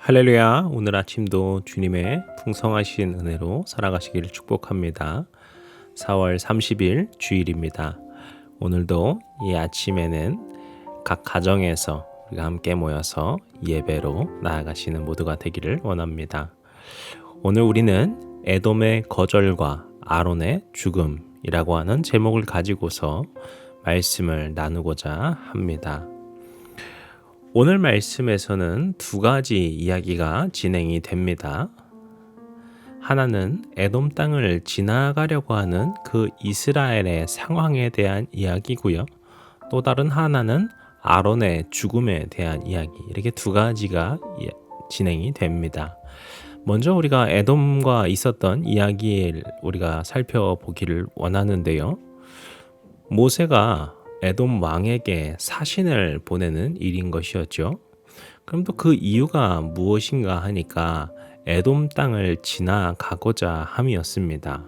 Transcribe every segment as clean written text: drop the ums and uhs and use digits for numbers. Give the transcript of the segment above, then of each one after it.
할렐루야. 오늘 아침도 주님의 풍성하신 은혜로 살아가시기를 축복합니다. 4월 30일 주일입니다. 오늘도 이 아침에는 각 가정에서 우리가 함께 모여서 예배로 나아가시는 모두가 되기를 원합니다. 오늘 우리는 에돔의 거절과 아론의 죽음이라고 하는 제목을 가지고서 말씀을 나누고자 합니다. 오늘 말씀에서는 두 가지 이야기가 진행이 됩니다. 하나는 에돔 땅을 지나가려고 하는 그 이스라엘의 상황에 대한 이야기고요. 또 다른 하나는 아론의 죽음에 대한 이야기. 이렇게 두 가지가 진행이 됩니다. 먼저 우리가 에돔과 있었던 이야기를 우리가 살펴보기를 원하는데요. 모세가 에돔 왕에게 사신을 보내는 일인 것이었죠. 그럼 또 그 이유가 무엇인가 하니까 에돔 땅을 지나가고자 함이었습니다.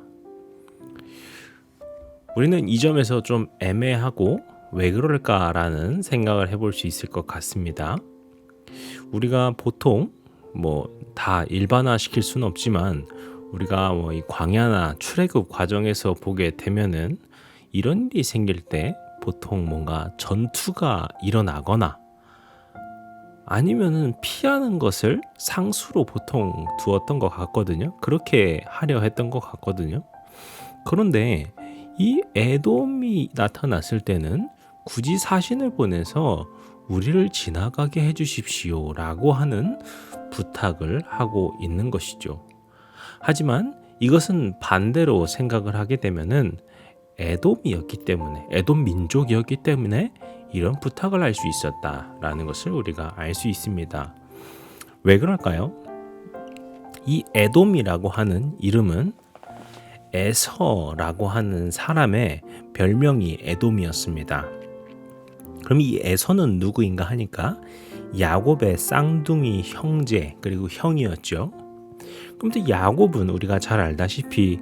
우리는 이 점에서 좀 애매하고 왜 그럴까라는 생각을 해볼 수 있을 것 같습니다. 우리가 보통 다 일반화 시킬 수는 없지만 우리가 이 광야나 출애굽 과정에서 보게 되면은 이런 일이 생길 때 보통 뭔가 전투가 일어나거나 아니면은 피하는 것을 상수로 보통 두었던 것 같거든요. 그렇게 하려 했던 것 같거든요. 그런데 이 에돔이 나타났을 때는 굳이 사신을 보내서 우리를 지나가게 해주십시오 라고 하는 부탁을 하고 있는 것이죠. 하지만 이것은 반대로 생각을 하게 되면은 에돔이었기 때문에, 에돔 민족이었기 때문에 이런 부탁을 할 수 있었다라는 것을 우리가 알 수 있습니다. 왜 그럴까요? 이 에돔이라고 하는 이름은 에서라고 하는 사람의 별명이 에돔이었습니다. 그럼 이 에서는 누구인가 하니까 야곱의 쌍둥이 형제 그리고 형이었죠. 그럼 또 야곱은 우리가 잘 알다시피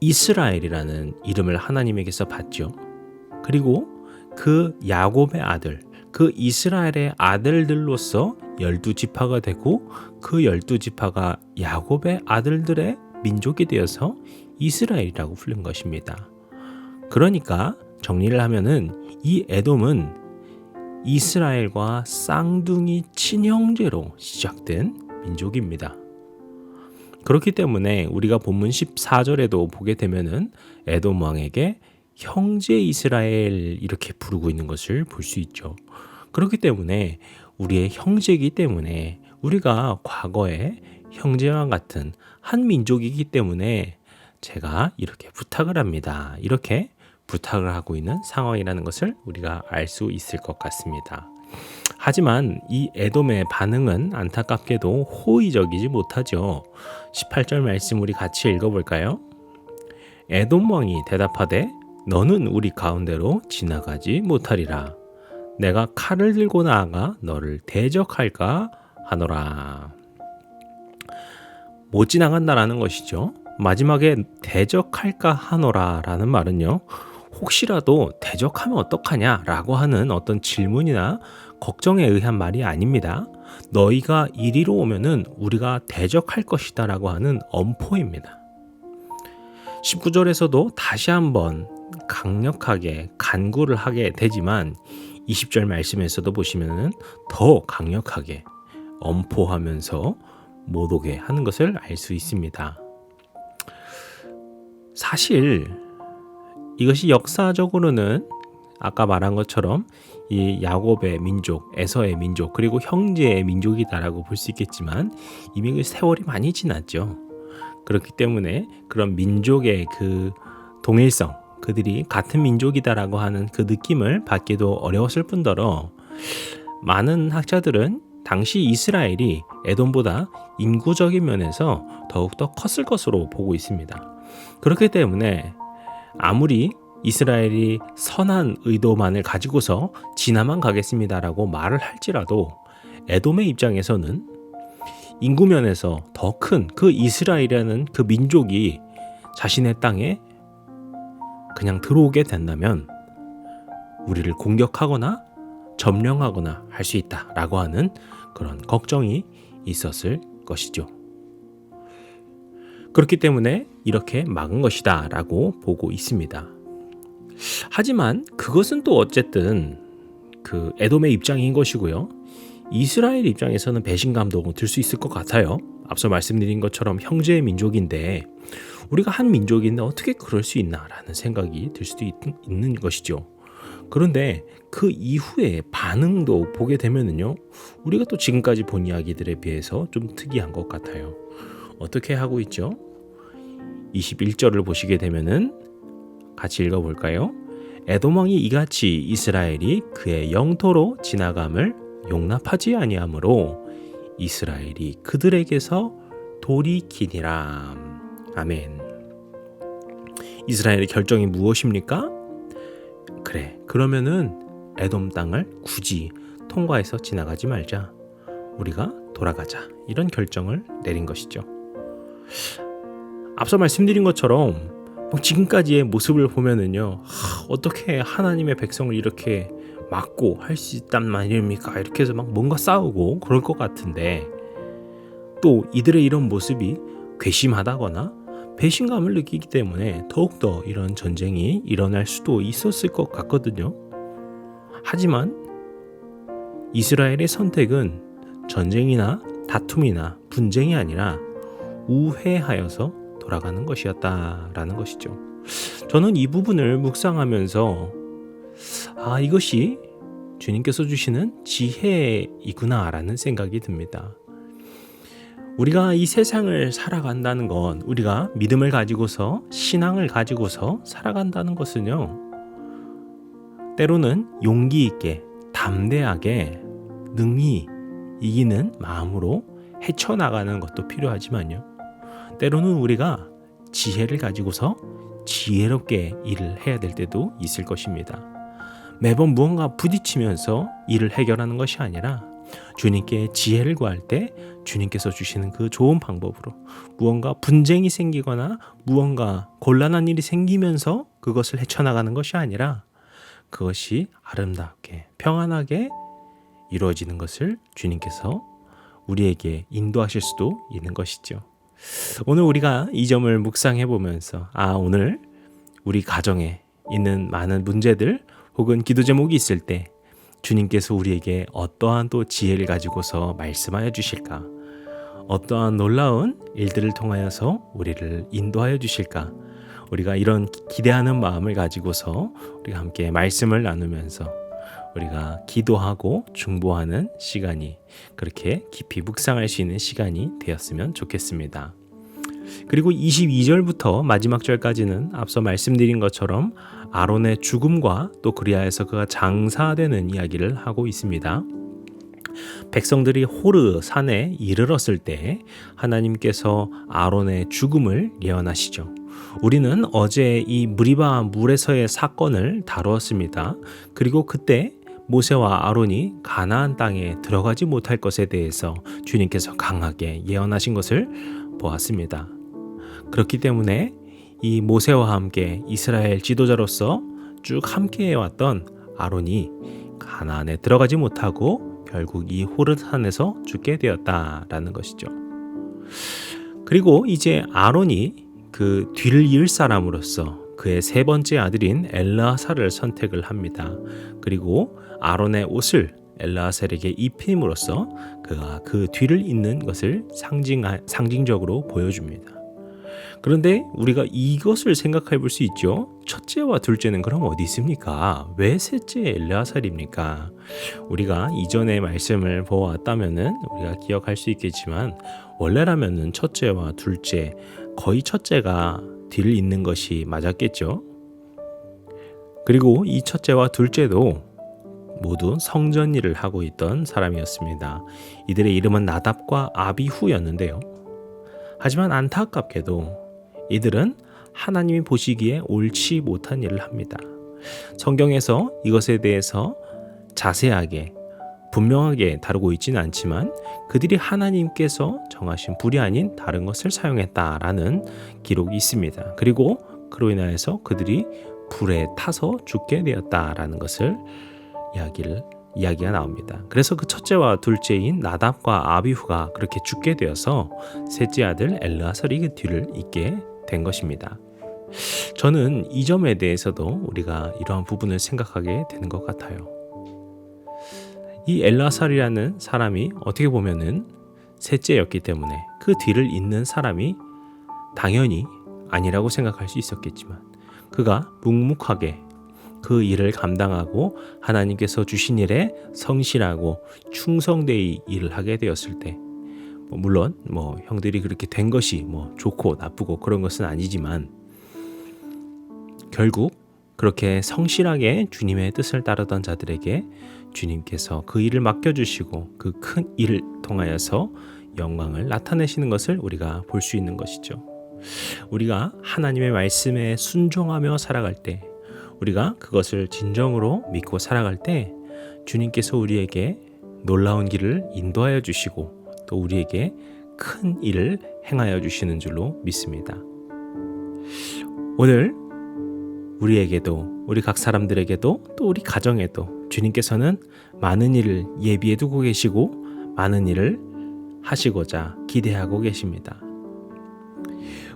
이스라엘이라는 이름을 하나님에게서 받죠. 그리고 그 야곱의 아들, 그 이스라엘의 아들들로서 12지파가 되고 그 12지파가 야곱의 아들들의 민족이 되어서 이스라엘이라고 부른 것입니다. 그러니까 정리를 하면은 이 에돔은 이스라엘과 쌍둥이 친형제로 시작된 민족입니다. 그렇기 때문에 우리가 본문 14절에도 보게 되면은 에돔 왕에게 형제 이스라엘 이렇게 부르고 있는 것을 볼 수 있죠. 그렇기 때문에 우리의 형제이기 때문에 우리가 과거에 형제와 같은 한 민족이기 때문에 제가 이렇게 부탁을 합니다. 이렇게 부탁을 하고 있는 상황이라는 것을 우리가 알 수 있을 것 같습니다. 하지만 이 에돔의 반응은 안타깝게도 호의적이지 못하죠. 18절 말씀 우리 같이 읽어볼까요? 에돔 왕이 대답하되 너는 우리 가운데로 지나가지 못하리라. 내가 칼을 들고 나아가 너를 대적할까 하노라. 못 지나간다라는 것이죠. 마지막에 대적할까 하노라라는 말은요. 혹시라도 대적하면 어떡하냐라고 하는 어떤 질문이나 걱정에 의한 말이 아닙니다. 너희가 이리로 오면은 우리가 대적할 것이다 라고 하는 엄포입니다. 19절에서도 다시 한번 강력하게 간구를 하게 되지만 20절 말씀에서도 보시면은 더 강력하게 엄포하면서 못 오게 하는 것을 알 수 있습니다. 사실 이것이 역사적으로는 아까 말한 것처럼 이 야곱의 민족, 에서의 민족, 그리고 형제의 민족이다라고 볼 수 있겠지만 이미 그 세월이 많이 지났죠. 그렇기 때문에 그런 민족의 그 동일성, 그들이 같은 민족이다라고 하는 그 느낌을 받기도 어려웠을 뿐더러 많은 학자들은 당시 이스라엘이 에돔보다 인구적인 면에서 더욱더 컸을 것으로 보고 있습니다. 그렇기 때문에 아무리 이스라엘이 선한 의도만을 가지고서 지나만 가겠습니다라고 말을 할지라도 에돔의 입장에서는 인구면에서 더 큰 그 이스라엘이라는 그 민족이 자신의 땅에 그냥 들어오게 된다면 우리를 공격하거나 점령하거나 할 수 있다라고 하는 그런 걱정이 있었을 것이죠. 그렇기 때문에 이렇게 막은 것이다 라고 보고 있습니다. 하지만 그것은 또 어쨌든 그 에돔의 입장인 것이고요. 이스라엘 입장에서는 배신감도 들 수 있을 것 같아요. 앞서 말씀드린 것처럼 형제의 민족인데 우리가 한 민족인데 어떻게 그럴 수 있나라는 생각이 들 수도 있는 것이죠. 그런데 그 이후에 반응도 보게 되면은요, 우리가 또 지금까지 본 이야기들에 비해서 좀 특이한 것 같아요. 어떻게 하고 있죠? 21절을 보시게 되면은 같이 읽어볼까요? 에돔 왕이 이같이 이스라엘이 그의 영토로 지나감을 용납하지 아니하므로 이스라엘이 그들에게서 돌이키니라. 아멘. 이스라엘의 결정이 무엇입니까? 그래, 그러면은 에돔 땅을 굳이 통과해서 지나가지 말자. 우리가 돌아가자. 이런 결정을 내린 것이죠. 앞서 말씀드린 것처럼 지금까지의 모습을 보면은요, 어떻게 하나님의 백성을 이렇게 막고 할 수 있단 말입니까? 이렇게 해서 막 뭔가 싸우고 그럴 것 같은데, 또 이들의 이런 모습이 괘씸하다거나 배신감을 느끼기 때문에 더욱더 이런 전쟁이 일어날 수도 있었을 것 같거든요. 하지만 이스라엘의 선택은 전쟁이나 다툼이나 분쟁이 아니라 우회하여서 돌아가는 것이었다라는 것이죠. 저는 이 부분을 묵상하면서 이것이 주님께서 주시는 지혜이구나라는 생각이 듭니다. 우리가 이 세상을 살아간다는 건, 우리가 믿음을 가지고서 신앙을 가지고서 살아간다는 것은요, 때로는 용기 있게 담대하게 능히 이기는 마음으로 헤쳐나가는 것도 필요하지만요, 때로는 우리가 지혜를 가지고서 지혜롭게 일을 해야 될 때도 있을 것입니다. 매번 무언가 부딪히면서 일을 해결하는 것이 아니라 주님께 지혜를 구할 때 주님께서 주시는 그 좋은 방법으로, 무언가 분쟁이 생기거나 무언가 곤란한 일이 생기면서 그것을 헤쳐나가는 것이 아니라 그것이 아름답게 평안하게 이루어지는 것을 주님께서 우리에게 인도하실 수도 있는 것이죠. 오늘 우리가 이 점을 묵상해 보면서 오늘 우리 가정에 있는 많은 문제들 혹은 기도 제목이 있을 때 주님께서 우리에게 어떠한 또 지혜를 가지고서 말씀하여 주실까, 어떠한 놀라운 일들을 통하여서 우리를 인도하여 주실까, 우리가 이런 기대하는 마음을 가지고서 우리가 함께 말씀을 나누면서 우리가 기도하고 중보하는 시간이, 그렇게 깊이 묵상할 수 있는 시간이 되었으면 좋겠습니다. 그리고 22절부터 마지막 절까지는 앞서 말씀드린 것처럼 아론의 죽음과 또 그리하여서 그가 장사되는 이야기를 하고 있습니다. 백성들이 호르 산에 이르렀을 때 하나님께서 아론의 죽음을 예언하시죠. 우리는 어제 이 무리바 물에서의 사건을 다루었습니다. 그리고 그때 모세와 아론이 가나안 땅에 들어가지 못할 것에 대해서 주님께서 강하게 예언하신 것을 보았습니다. 그렇기 때문에 이 모세와 함께 이스라엘 지도자로서 쭉 함께 해왔던 아론이 가나안에 들어가지 못하고 결국 이 호르산에서 죽게 되었다라는 것이죠. 그리고 이제 아론이 그 뒤를 이을 사람으로서 그의 세 번째 아들인 엘르아살을 선택을 합니다. 그리고 아론의 옷을 엘르아살에게 입힘으로써 그가 그 뒤를 잇는 것을 상징적으로 보여줍니다. 그런데 우리가 이것을 생각해 볼 수 있죠. 첫째와 둘째는 그럼 어디 있습니까? 왜 셋째 엘르아살입니까? 우리가 이전의 말씀을 보아왔다면은 우리가 기억할 수 있겠지만, 원래라면은 첫째와 둘째, 거의 첫째가 뒤를 잇는 것이 맞았겠죠. 그리고 이 첫째와 둘째도 모두 성전 일을 하고 있던 사람이었습니다. 이들의 이름은 나답과 아비후였는데요. 하지만 안타깝게도 이들은 하나님이 보시기에 옳지 못한 일을 합니다. 성경에서 이것에 대해서 자세하게 분명하게 다루고 있지는 않지만 그들이 하나님께서 정하신 불이 아닌 다른 것을 사용했다라는 기록이 있습니다. 그리고 그로 인하여서 그들이 불에 타서 죽게 되었다라는 것을 이야기를 이야기가 나옵니다. 그래서 그 첫째와 둘째인 나답과 아비후가 그렇게 죽게 되어서 셋째 아들 엘르아살이 그 뒤를 잇게 된 것입니다. 저는 이 점에 대해서도 우리가 이러한 부분을 생각하게 되는 것 같아요. 이 엘르아살이라는 사람이 어떻게 보면은 셋째였기 때문에 그 뒤를 잇는 사람이 당연히 아니라고 생각할 수 있었겠지만 그가 묵묵하게 그 일을 감당하고 하나님께서 주신 일에 성실하고 충성되이 일을 하게 되었을 때 물론 형들이 그렇게 된 것이 좋고 나쁘고 그런 것은 아니지만 결국 그렇게 성실하게 주님의 뜻을 따르던 자들에게 주님께서 그 일을 맡겨주시고 그 큰 일을 통하여서 영광을 나타내시는 것을 우리가 볼 수 있는 것이죠. 우리가 하나님의 말씀에 순종하며 살아갈 때 우리가 그것을 진정으로 믿고 살아갈 때 주님께서 우리에게 놀라운 길을 인도하여 주시고 또 우리에게 큰 일을 행하여 주시는 줄로 믿습니다. 오늘 우리에게도 우리 각 사람들에게도 또 우리 가정에도 주님께서는 많은 일을 예비해 두고 계시고 많은 일을 하시고자 기대하고 계십니다.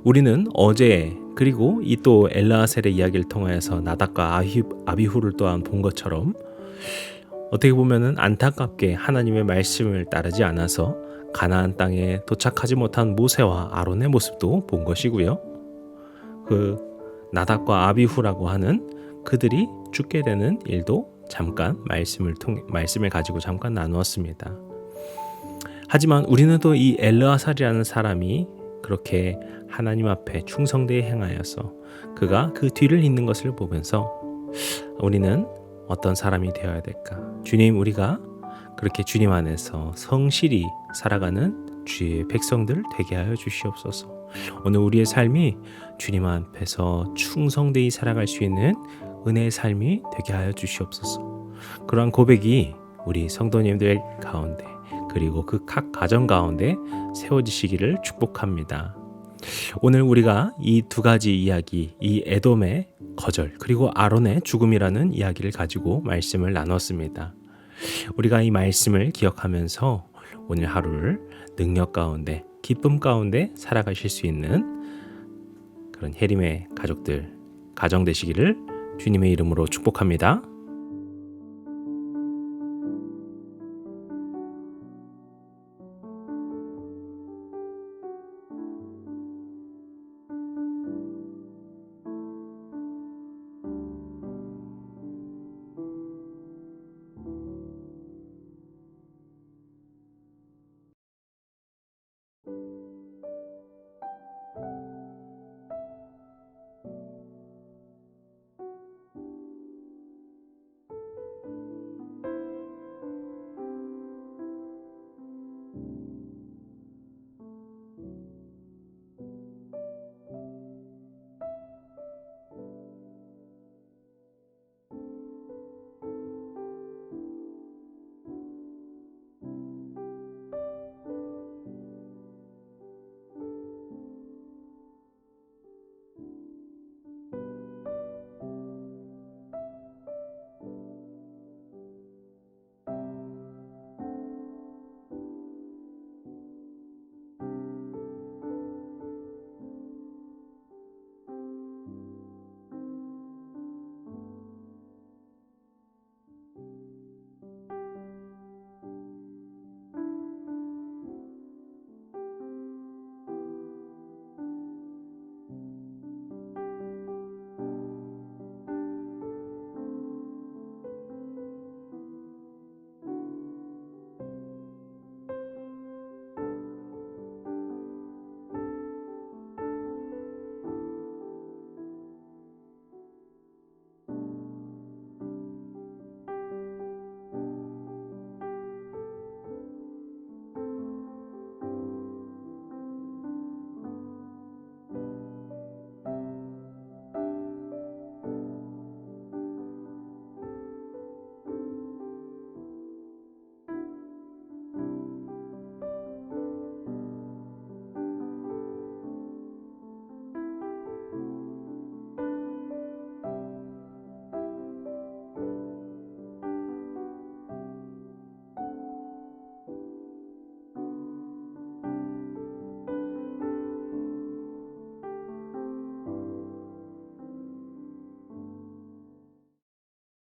우리는 어제 그리고 이 또 엘르아셀의 이야기를 통하여서 나답과 아비후를 또한 본 것처럼 어떻게 보면은 안타깝게 하나님의 말씀을 따르지 않아서 가나안 땅에 도착하지 못한 모세와 아론의 모습도 본 것이고요. 그 나답과 아비후라고 하는 그들이 죽게 되는 일도 잠깐 말씀을 가지고 잠깐 나누었습니다. 하지만 우리는 또 이 엘르아살이라는 사람이 그렇게 하나님 앞에 충성되이 행하여서 그가 그 뒤를 잇는 것을 보면서 우리는 어떤 사람이 되어야 될까? 주님, 우리가 그렇게 주님 안에서 성실히 살아가는 주의 백성들 되게 하여 주시옵소서. 오늘 우리의 삶이 주님 앞에서 충성되이 살아갈 수 있는 은혜의 삶이 되게 하여 주시옵소서. 그러한 고백이 우리 성도님들 가운데 그리고 그 각 가정 가운데 세워지시기를 축복합니다. 오늘 우리가 이 두 가지 이야기, 이 에돔의 거절 그리고 아론의 죽음이라는 이야기를 가지고 말씀을 나눴습니다. 우리가 이 말씀을 기억하면서 오늘 하루를 능력 가운데 기쁨 가운데 살아가실 수 있는 그런 혜림의 가족들 가정 되시기를 주님의 이름으로 축복합니다.